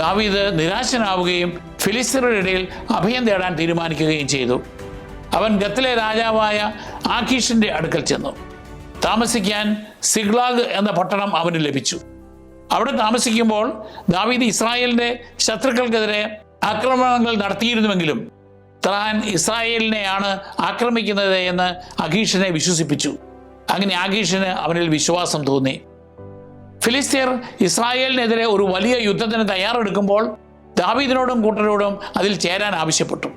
ദാവീദ് നിരാശനാവുകയും ഫിലിസ്ത്യരുടെ ഇടയിൽ അഭയം തേടാൻ തീരുമാനിക്കുകയും ചെയ്തു. അവൻ ഗത്തിലെ രാജാവായ ആഖീഷിന്റെ അടുക്കൽ ചെന്നു. താമസിക്കാൻ സിഗ്ലാഗ് എന്ന പട്ടണം അവന് ലഭിച്ചു. അവിടെ താമസിക്കുമ്പോൾ ദാവീദ് ഇസ്രായേലിന്റെ ശത്രുക്കൾക്കെതിരെ ആക്രമണങ്ങൾ നടത്തിയിരുന്നുവെങ്കിലും താൻ ഇസ്രായേലിനെയാണ് ആക്രമിക്കുന്നത് എന്ന് ആഖീഷിനെ വിശ്വസിപ്പിച്ചു. അങ്ങനെ ആഖീഷിന് അവനിൽ വിശ്വാസം തോന്നി. ഫിലിസ്ത്യർ ഇസ്രായേലിനെതിരെ ഒരു വലിയ യുദ്ധത്തിന് തയ്യാറെടുക്കുമ്പോൾ ദാവീദിനോടും കൂട്ടരോടും അതിൽ ചേരാൻ ആവശ്യപ്പെട്ടു.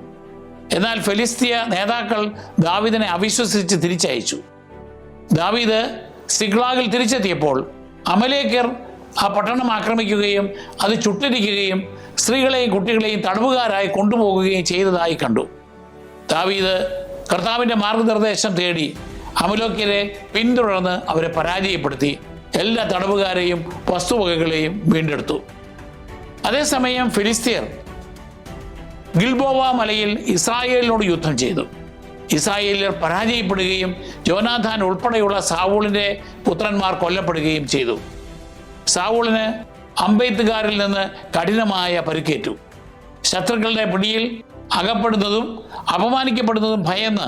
എന്നാൽ ഫിലിസ്തീയ നേതാക്കൾ ദാവീദിനെ അവിശ്വസിച്ച് തിരിച്ചയച്ചു. ദാവീദ് സിഗ്ലാഗിൽ തിരിച്ചെത്തിയപ്പോൾ അമലേക്കർ ആ പട്ടണം ആക്രമിക്കുകയും അത് ചുട്ടരിക്കുകയും സ്ത്രീകളെയും കുട്ടികളെയും തടവുകാരായി കൊണ്ടുപോകുകയും ചെയ്തതായി കണ്ടു. ദാവീദ് കർത്താവിൻ്റെ മാർഗനിർദ്ദേശം തേടി അമലേക്കരെ പിന്തുടർന്ന് അവരെ പരാജയപ്പെടുത്തി എല്ലാ തടവുകാരെയും വസ്തുവകകളെയും വീണ്ടെടുത്തു. അതേസമയം ഫിലിസ്ത്യർ ഗിൽബോവ മലയിൽ ഇസ്രായേലിനോട് യുദ്ധം ചെയ്തു. ഇസ്രായേലിയർ പരാജയപ്പെടുകയും യോനാഥാൻ ഉൾപ്പെടെയുള്ള സാവൂളിൻ്റെ പുത്രന്മാർ കൊല്ലപ്പെടുകയും ചെയ്തു. സാവൂളിന് അമ്പെയ്ത്തുകാരിൽ നിന്ന് കഠിനമായ പരിക്കേറ്റു. ശത്രുക്കളുടെ പിടിയിൽ അകപ്പെടുന്നതും അപമാനിക്കപ്പെടുന്നതും ഭയന്ന്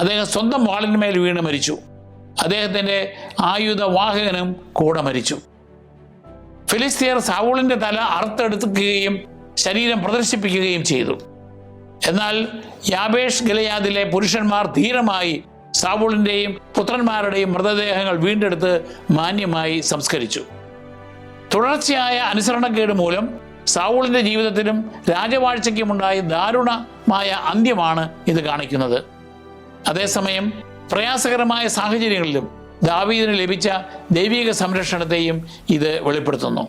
അദ്ദേഹം സ്വന്തം വാളിന്മേൽ വീണ് മരിച്ചു. അദ്ദേഹത്തിൻ്റെ ആയുധവാഹകനും കൂടെ മരിച്ചു. ഫിലിസ്ത്യർ സാവൂളിൻ്റെ തല അറുത്തെടുക്കുകയും ശരീരം പ്രദർശിപ്പിക്കുകയും ചെയ്തു. എന്നാൽ യാബേഷ് ഗിലെയാദിലെ പുരുഷന്മാർ ധീരമായി സാവൂളിൻ്റെയും പുത്രന്മാരുടെയും മൃതദേഹങ്ങൾ വീണ്ടെടുത്ത് മാന്യമായി സംസ്കരിച്ചു. തുടർച്ചയായ അനുസരണക്കേട് മൂലം സാവൂളിൻ്റെ ജീവിതത്തിലും രാജവാഴ്ചയ്ക്കുമുണ്ടായ ദാരുണമായ അന്ത്യമാണ് ഇത് കാണിക്കുന്നത്. അതേസമയം പ്രയാസകരമായ സാഹചര്യങ്ങളിലും ദാവീദിന് ലഭിച്ച ദൈവിക സംരക്ഷണത്തെയും ഇത് വെളിപ്പെടുത്തുന്നു.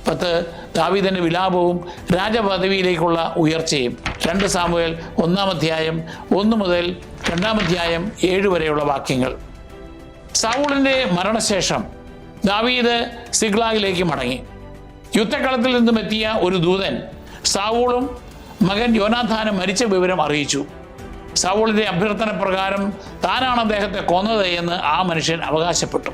10. ദാവീദിന്റെ വിലാപവും രാജപദവിയിലേക്കുള്ള ഉയർച്ചയും. 2 സാമുവേൽ 1 അധ്യായം 1 മുതൽ 2 അധ്യായം 7 വരെയുള്ള വാക്യങ്ങൾ. സാവൂളിന്റെ മരണശേഷം ദാവീദ് സിഗ്ലാഗിലേക്ക് മടങ്ങി. യുദ്ധക്കളത്തിൽ നിന്നും എത്തിയ ഒരു ദൂതൻ സാവൂളും മകൻ യോനാഥാനും മരിച്ച വിവരം അറിയിച്ചു. സാവൂളിന്റെ അഭ്യർത്ഥന പ്രകാരം താനാണ് അദ്ദേഹത്തെ കൊന്നത് എന്ന് ആ മനുഷ്യൻ അവകാശപ്പെട്ടു.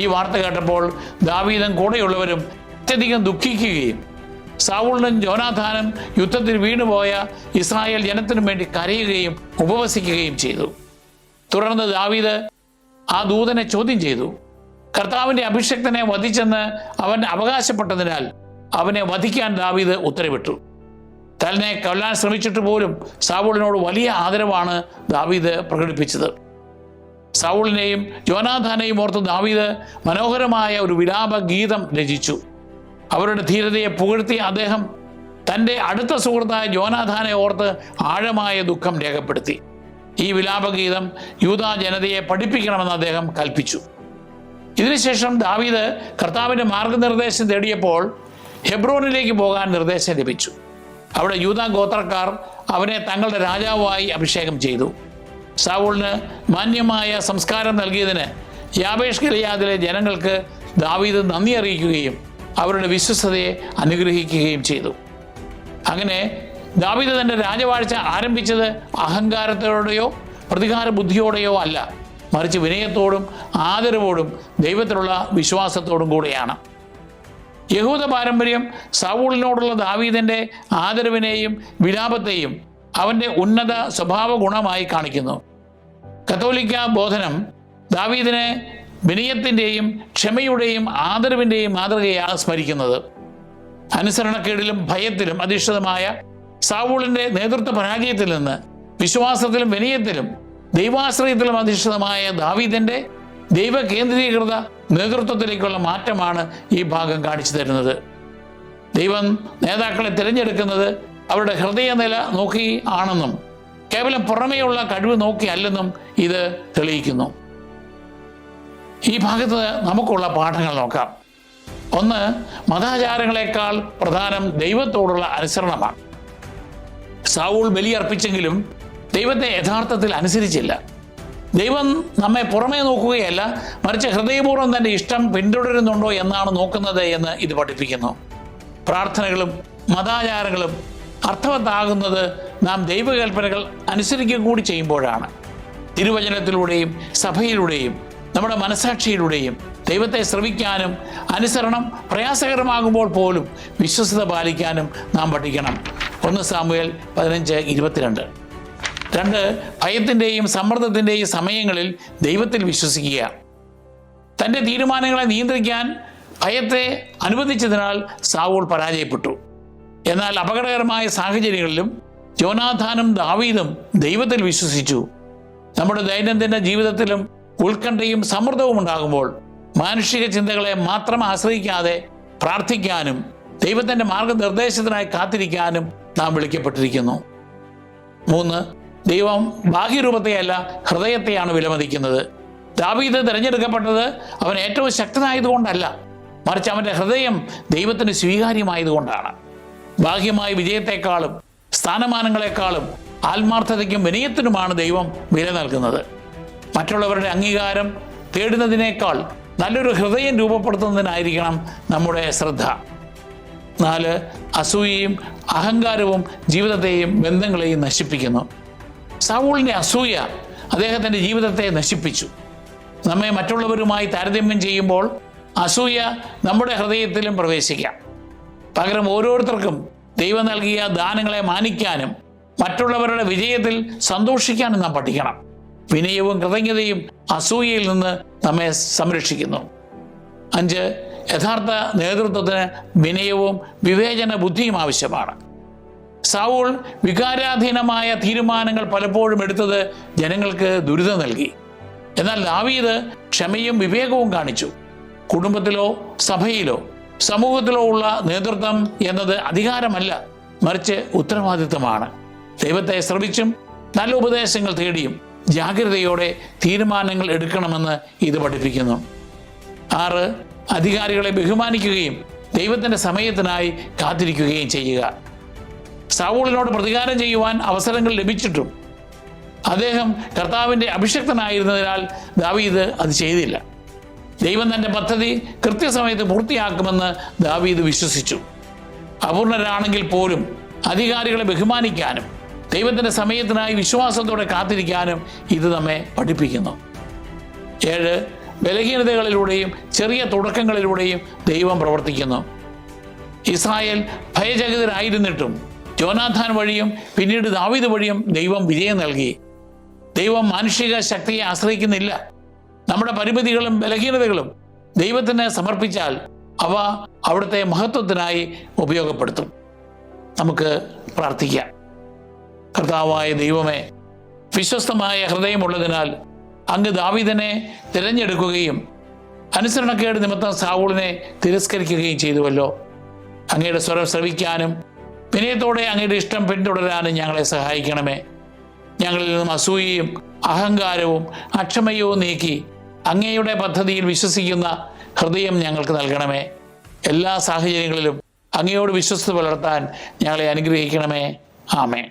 ഈ വാർത്ത കേട്ടപ്പോൾ ദാവീദും കൂടെയുള്ളവരും അത്യധികം ദുഃഖിക്കുകയും സാവൂളിനും യോനാഥാനും യുദ്ധത്തിൽ വീണുപോയ ഇസ്രായേൽ ജനത്തിനു വേണ്ടി കരയുകയും ഉപവസിക്കുകയും ചെയ്തു. തുടർന്ന് ദാവീദ് ആ ദൂതനെ ചോദ്യം ചെയ്തു. കർത്താവിൻ്റെ അഭിഷിക്തനെ വധിച്ചെന്ന് അവൻ അവകാശപ്പെട്ടതിനാൽ അവനെ വധിക്കാൻ ദാവീദ് ഉത്തരവിട്ടു. തന്നെ കൊല്ലാൻ ശ്രമിച്ചിട്ട് പോലും സാവൂളിനോട് വലിയ ആദരവാണ് ദാവീദ് പ്രകടിപ്പിച്ചത്. സാവൂളിനെയും യോനാഥാനെയും ഓർത്ത് ദാവീദ് മനോഹരമായ ഒരു വിലാപ ഗീതം രചിച്ചു. അവരുടെ ധീരതയെ പുകഴ്ത്തിയ അദ്ദേഹം തൻ്റെ അടുത്ത സുഹൃത്തായ യോനാഥാനെ ഓർത്ത് ആഴമായ ദുഃഖം രേഖപ്പെടുത്തി. ഈ വിലാപഗീതം യൂദാ ജനതയെ പഠിപ്പിക്കണമെന്ന് അദ്ദേഹം കൽപ്പിച്ചു. ഇതിനുശേഷം ദാവീദ് കർത്താവിൻ്റെ മാർഗനിർദ്ദേശം തേടിയപ്പോൾ ഹെബ്രോനിലേക്ക് പോകാൻ നിർദ്ദേശം ലഭിച്ചു. അവിടെ യൂദാ ഗോത്രക്കാർ അവനെ തങ്ങളുടെ രാജാവായി അഭിഷേകം ചെയ്തു. സാവൂളിന് മാന്യമായ സംസ്കാരം നൽകിയതിന് യാബേഷ് ഗിലെയാദിലെ ജനങ്ങൾക്ക് ദാവീദ് നന്ദി അറിയിക്കുകയും അവരുടെ വിശ്വസ്തതയെ അനുഗ്രഹിക്കുകയും ചെയ്തു. അങ്ങനെ ദാവീദ് തൻ്റെ രാജവാഴ്ച ആരംഭിച്ചത് അഹങ്കാരത്തോടെയോ പ്രതികാര ബുദ്ധിയോടെയോ അല്ല, മറിച്ച് വിനയത്തോടും ആദരവോടും ദൈവത്തിലുള്ള വിശ്വാസത്തോടും കൂടെയാണ്. യഹൂദ പാരമ്പര്യം സാവൂളിനോടുള്ള ദാവീദിന്റെ ആദരവിനെയും വിലാപത്തെയും അവൻ്റെ ഉന്നത സ്വഭാവ ഗുണമായി കാണിക്കുന്നു. കത്തോലിക്ക ബോധനം ദാവീദിനെ വിനയത്തിൻ്റെയും ക്ഷമയുടെയും ആദരവിൻ്റെയും മാതൃകയാണ് സ്മരിക്കുന്നത്. അനുസരണക്കേടിലും ഭയത്തിലും അധിഷ്ഠിതമായ സാവൂളിന്റെ നേതൃത്വ പരാജയത്തിൽ നിന്ന് വിശ്വാസത്തിലും വിനയത്തിലും ദൈവാശ്രയത്തിലും അധിഷ്ഠിതമായ ദാവീദിന്റെ ദൈവ കേന്ദ്രീകൃത നേതൃത്വത്തിലേക്കുള്ള മാറ്റമാണ് ഈ ഭാഗം കാണിച്ചു തരുന്നത്. ദൈവം നേതാക്കളെ തിരഞ്ഞെടുക്കുന്നത് അവരുടെ ഹൃദയനില നോക്കി ആണെന്നും കേവലം പുറമേയുള്ള കഴിവ് നോക്കി അല്ലെന്നും ഇത് തെളിയിക്കുന്നു. ഈ ഭാഗത്ത് നമുക്കുള്ള പാഠങ്ങൾ നോക്കാം. ഒന്ന്, മതാചാരങ്ങളെക്കാൾ പ്രധാനം ദൈവത്തോടുള്ള അനുസരണമാണ്. സാവൂൾ ബലിയർപ്പിച്ചെങ്കിലും ദൈവത്തെ യഥാർത്ഥത്തിൽ അനുസരിച്ചില്ല. ദൈവം നമ്മെ പുറമേ നോക്കുകയല്ല, മറിച്ച് ഹൃദയപൂർവ്വം തൻ്റെ ഇഷ്ടം പിന്തുടരുന്നുണ്ടോ എന്നാണ് നോക്കുന്നത് എന്ന് ഇത് പഠിപ്പിക്കുന്നു. പ്രാർത്ഥനകളും മതാചാരങ്ങളും അർത്ഥവത്താകുന്നത് നാം ദൈവകൽപ്പനകൾ അനുസരിക്കുക കൂടി ചെയ്യുമ്പോഴാണ്. തിരുവചനത്തിലൂടെയും സഭയിലൂടെയും നമ്മുടെ മനസാക്ഷിയിലൂടെയും ദൈവത്തെ ശ്രവിക്കാനും അനുസരണം പ്രയാസകരമാകുമ്പോൾ പോലും വിശ്വസ്തത പാലിക്കാനും നാം പഠിക്കണം. 1 സാമുവേൽ 15:22. 2, ഭയത്തിൻ്റെയും സമ്മർദ്ദത്തിൻ്റെയും സമയങ്ങളിൽ ദൈവത്തിൽ വിശ്വസിക്കുക. തൻ്റെ തീരുമാനങ്ങളെ നിയന്ത്രിക്കാൻ ഭയത്തെ അനുവദിച്ചതിനാൽ സാവൂൾ പരാജയപ്പെട്ടു. എന്നാൽ അപകടകരമായ സാഹചര്യങ്ങളിലും യോനാഥാനും ദാവീദും ദൈവത്തിൽ വിശ്വസിച്ചു. നമ്മുടെ ദൈനംദിന ജീവിതത്തിലും ഉത്കണ്ഠയും സമ്മർദ്ദവും ഉണ്ടാകുമ്പോൾ മാനുഷിക ചിന്തകളെ മാത്രം ആശ്രയിക്കാതെ പ്രാർത്ഥിക്കാനും ദൈവത്തിൻ്റെ മാർഗനിർദ്ദേശത്തിനായി കാത്തിരിക്കാനും നാം വിളിക്കപ്പെട്ടിരിക്കുന്നു. 3, ദൈവം ബാഹ്യരൂപത്തെയല്ല ഹൃദയത്തെയാണ് വിലമതിക്കുന്നത്. ദാവീദ് തിരഞ്ഞെടുക്കപ്പെട്ടത് അവൻ ഏറ്റവും ശക്തനായതുകൊണ്ടല്ല, മറിച്ച് അവൻ്റെ ഹൃദയം ദൈവത്തിന് സ്വീകാര്യമായതുകൊണ്ടാണ്. ബാഹ്യമായ വിജയത്തെക്കാളും സ്ഥാനമാനങ്ങളെക്കാളും ആത്മാർത്ഥതയ്ക്കും വിനയത്തിനുമാണ് ദൈവം വില നൽകുന്നത്. മറ്റുള്ളവരുടെ അംഗീകാരം തേടുന്നതിനേക്കാൾ നല്ലൊരു ഹൃദയം രൂപപ്പെടുത്തുന്നതിനായിരിക്കണം നമ്മുടെ ശ്രദ്ധ. 4, അസൂയയും അഹങ്കാരവും ജീവിതത്തെയും ബന്ധങ്ങളെയും നശിപ്പിക്കുന്നു. സാവൂളിൻ്റെ അസൂയ അദ്ദേഹത്തിൻ്റെ ജീവിതത്തെ നശിപ്പിച്ചു. നമ്മെ മറ്റുള്ളവരുമായി താരതമ്യം ചെയ്യുമ്പോൾ അസൂയ നമ്മുടെ ഹൃദയത്തിലും പ്രവേശിക്കാം. പകരം ഓരോരുത്തർക്കും ദൈവം നൽകിയ ദാനങ്ങളെ മാനിക്കാനും മറ്റുള്ളവരുടെ വിജയത്തിൽ സന്തോഷിക്കാനും നാം പഠിക്കണം. വിനയവും കൃതജ്ഞതയും അസൂയയിൽ നിന്ന് നമ്മെ സംരക്ഷിക്കുന്നു. 5, യഥാർത്ഥ നേതൃത്വത്തിന് വിനയവും വിവേചന ബുദ്ധിയും ആവശ്യമാണ്. സാവൂൾ വികാരാധീനമായ തീരുമാനങ്ങൾ പലപ്പോഴും എടുത്തത് ജനങ്ങൾക്ക് ദുരിതം നൽകി. എന്നാൽ ദാവീദ് ക്ഷമയും വിവേകവും കാണിച്ചു. കുടുംബത്തിലോ സഭയിലോ സമൂഹത്തിലോ ഉള്ള നേതൃത്വം എന്നത് അധികാരമല്ല, മറിച്ച് ഉത്തരവാദിത്വമാണ്. ദൈവത്തെ ശ്രമിച്ചും നല്ല ഉപദേശങ്ങൾ തേടിയും ജാഗ്രതയോടെ തീരുമാനങ്ങൾ എടുക്കണമെന്ന് ഇത് പഠിപ്പിക്കുന്നു. 6, അധികാരികളെ ബഹുമാനിക്കുകയും ദൈവത്തിൻ്റെ സമയത്തിനായി കാത്തിരിക്കുകയും ചെയ്യുക. സാവൂളിനോട് പ്രതികാരം ചെയ്യുവാൻ അവസരങ്ങൾ ലഭിച്ചിട്ടും അദ്ദേഹം കർത്താവിൻ്റെ അഭിഷിക്തനായിരുന്നതിനാൽ ദാവീദ് അത് ചെയ്തില്ല. ദൈവം തൻ്റെ പദ്ധതി കൃത്യസമയത്ത് പൂർത്തിയാക്കുമെന്ന് ദാവീദ് വിശ്വസിച്ചു. അപൂർണരാണെങ്കിൽ പോലും അധികാരികളെ ബഹുമാനിക്കാനും ദൈവത്തിൻ്റെ സമയത്തിനായി വിശ്വാസത്തോടെ കാത്തിരിക്കാനും ഇത് നമ്മെ പഠിപ്പിക്കുന്നു. 7, ബലഹീനതകളിലൂടെയും ചെറിയ തുടക്കങ്ങളിലൂടെയും ദൈവം പ്രവർത്തിക്കുന്നു. ഇസ്രായേൽ ഭയചകിതരായിരുന്നിട്ടും യോനാഥാൻ വഴിയും പിന്നീട് ദാവീദ് വഴിയും ദൈവം വിജയം നൽകി. ദൈവം മാനുഷിക ശക്തിയെ ആശ്രയിക്കുന്നില്ല. നമ്മുടെ പരിമിതികളും ബലഹീനതകളും ദൈവത്തിന് സമർപ്പിച്ചാൽ അവ അവിടുത്തെ മഹത്വത്തിനായി ഉപയോഗപ്പെടുത്തും. നമുക്ക് പ്രാർത്ഥിക്കാം. കർത്താവായ ദൈവമേ, വിശ്വസ്തമായ ഹൃദയമുള്ളതിനാൽ അങ്ങ് ദാവീദിനെ തിരഞ്ഞെടുക്കുകയും അനുസരണക്കേട് നിമിത്തം സാവൂളിനെ തിരസ്കരിക്കുകയും ചെയ്തുവല്ലോ. അങ്ങയുടെ സ്വരം ശ്രവിക്കാനും വിനയത്തോടെ അങ്ങയുടെ ഇഷ്ടം പിന്തുടരാനും ഞങ്ങളെ സഹായിക്കണമേ. ഞങ്ങളിൽ നിന്നും അസൂയയും അഹങ്കാരവും അക്ഷമയവും നീക്കി അങ്ങയുടെ പദ്ധതിയിൽ വിശ്വസിക്കുന്ന ഹൃദയം ഞങ്ങൾക്ക് നൽകണമേ. എല്ലാ സാഹചര്യങ്ങളിലും അങ്ങയോട് വിശ്വസ്ത പുലർത്താൻ ഞങ്ങളെ അനുഗ്രഹിക്കണമേ. ആമേൻ.